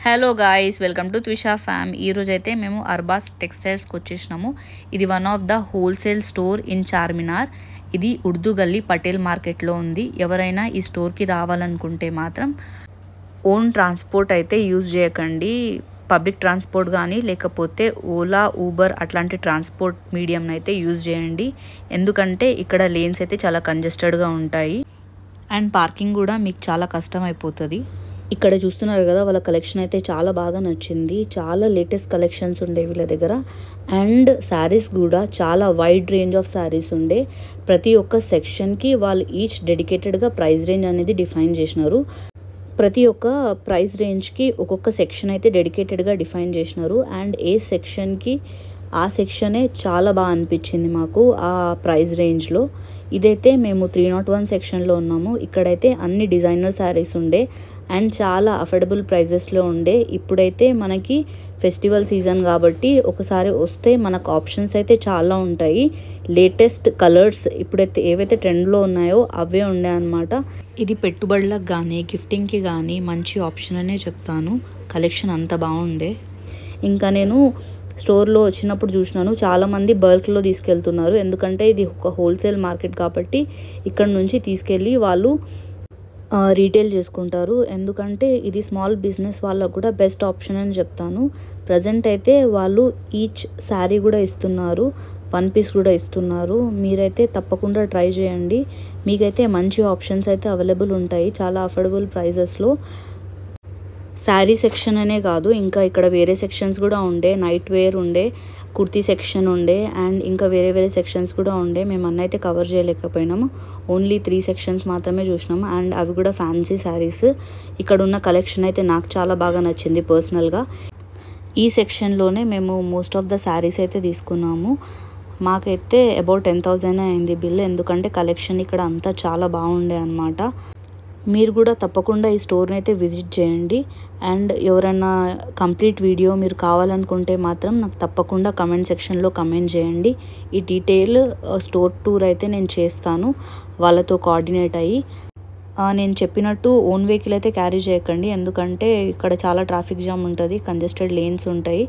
Hello guys, welcome to Twisha fam. ఈరోజు అయితే మేము అర్బాస్ టెక్స్టైల్స్కి వచ్చేసినాము. ఇది one of the wholesale store in Charminar. ఇది ఉర్దూ గల్లీ పటేల్ మార్కెట్లో ఉంది. ఎవరైనా ఈ స్టోర్కి రావాలనుకుంటే మాత్రం ఓన్ ట్రాన్స్పోర్ట్ అయితే యూజ్ చేయకండి. పబ్లిక్ ట్రాన్స్పోర్ట్ కానీ లేకపోతే ఓలా, ఊబర్ అట్లాంటి ట్రాన్స్పోర్ట్ మీడియంని అయితే యూజ్ చేయండి. ఎందుకంటే ఇక్కడ లేన్స్ అయితే చాలా కంజెస్టెడ్గా ఉంటాయి అండ్ పార్కింగ్ కూడా మీకు చాలా కష్టం అయిపోతుంది. ఇక్కడ చూస్తున్నారు కదా, వాళ్ళ కలెక్షన్ అయితే చాలా బాగా నచ్చింది. చాలా లేటెస్ట్ కలెక్షన్స్ ఉండే వీళ్ళ దగ్గర అండ్ శారీస్ కూడా చాలా వైడ్ రేంజ్ ఆఫ్ శారీస్ ఉండే. ప్రతి ఒక్క సెక్షన్కి వాళ్ళు ఈచ్ డెడికేటెడ్గా ప్రైస్ రేంజ్ అనేది డిఫైన్ చేసినారు. ప్రతి ఒక్క ప్రైస్ రేంజ్కి ఒక్కొక్క సెక్షన్ అయితే డెడికేటెడ్గా డిఫైన్ చేసినారు అండ్ ఏ సెక్షన్కి ఆ సెక్షనే చాలా బాగా అనిపించింది మాకు ఆ ప్రైస్ రేంజ్లో. ఇదైతే మేము 301 సెక్షన్లో ఉన్నాము. ఇక్కడైతే అన్ని డిజైనర్ శారీస్ ఉండే అండ్ చాలా అఫోర్డబుల్ ప్రైజెస్లో ఉండే. ఇప్పుడైతే మనకి ఫెస్టివల్ సీజన్ కాబట్టి ఒకసారి వస్తే మనకు ఆప్షన్స్ అయితే చాలా ఉంటాయి. లేటెస్ట్ కలర్స్ ఇప్పుడైతే ఏవైతే ట్రెండ్లో ఉన్నాయో అవే ఉండే అన్నమాట. ఇది పెట్టుబడులకు కానీ గిఫ్టింగ్కి కానీ మంచి ఆప్షన్ అనే చెప్తాను. కలెక్షన్ అంత బాగుండే. ఇంకా నేను స్టోర్లో వచ్చినప్పుడు చూసినాను, చాలామంది బల్క్లో తీసుకెళ్తున్నారు. ఎందుకంటే ఇది ఒక హోల్సేల్ మార్కెట్ కాబట్టి ఇక్కడ నుంచి తీసుకెళ్ళి వాళ్ళు రీటైల్ చేసుకుంటారు. ఎందుకంటే ఇది స్మాల్ బిజినెస్ వాళ్ళకు కూడా బెస్ట్ ఆప్షన్ అని చెప్తాను. ప్రజెంట్ అయితే వాళ్ళు ఈచ్ శారీ కూడా ఇస్తున్నారు, 1 పీస్ కూడా ఇస్తున్నారు. మీరైతే తప్పకుండా ట్రై చేయండి. మీకైతే మంచి ఆప్షన్స్ అయితే అవైలబుల్ ఉంటాయి చాలా అఫోర్డబుల్ ప్రైజెస్లో. శారీ సెక్షన్ అనే కాదు, ఇంకా ఇక్కడ వేరే సెక్షన్స్ కూడా ఉండే. నైట్ వేర్ ఉండే, కుర్తీ సెక్షన్ ఉండే అండ్ ఇంకా వేరే వేరే సెక్షన్స్ కూడా ఉండే. మేము అన్నైతే కవర్ చేయలేకపోయినాము. ఓన్లీ 3 సెక్షన్స్ మాత్రమే చూసినాము అండ్ అవి కూడా ఫ్యాన్సీ శారీస్. ఇక్కడ ఉన్న కలెక్షన్ అయితే నాకు చాలా బాగా నచ్చింది పర్సనల్గా. ఈ సెక్షన్లోనే మేము మోస్ట్ ఆఫ్ ద శారీస్ అయితే తీసుకున్నాము. మాకైతే అబౌట్ 10,000 అయింది బిల్. ఎందుకంటే కలెక్షన్ ఇక్కడ అంతా చాలా బాగుండే అన్నమాట. మీరు కూడా తప్పకుండా ఈ స్టోర్ని అయితే విజిట్ చేయండి అండ్ ఎవరైనా కంప్లీట్ వీడియో మీరు కావాలనుకుంటే మాత్రం నాకు తప్పకుండా కమెంట్ సెక్షన్లో కమెంట్ చేయండి. ఈ డీటెయిల్ స్టోర్ టూర్ అయితే నేను చేస్తాను వాళ్ళతో కోఆర్డినేట్ అయ్యి. నేను చెప్పినట్టు ఓన్ వెహికల్ అయితే క్యారీ చేయకండి, ఎందుకంటే ఇక్కడ చాలా ట్రాఫిక్ జామ్ ఉంటుంది, కంజెస్టెడ్ లేన్స్ ఉంటాయి.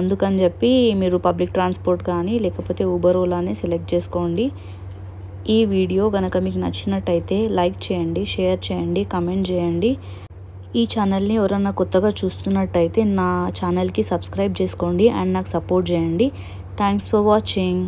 అందుకని చెప్పి మీరు పబ్లిక్ ట్రాన్స్పోర్ట్ కానీ లేకపోతే ఊబర్, ఓలానే సెలెక్ట్ చేసుకోండి. ఈ వీడియో కనుక మీకు నచ్చినట్టయితే లైక్ చేయండి, షేర్ చేయండి, కమెంట్ చేయండి. ఈ ఛానల్ని ఎవరన్నా కొత్తగా చూస్తున్నట్టయితే నా ఛానల్కి సబ్స్క్రైబ్ చేసుకోండి అండ్ నాకు సపోర్ట్ చేయండి. Thanks for watching.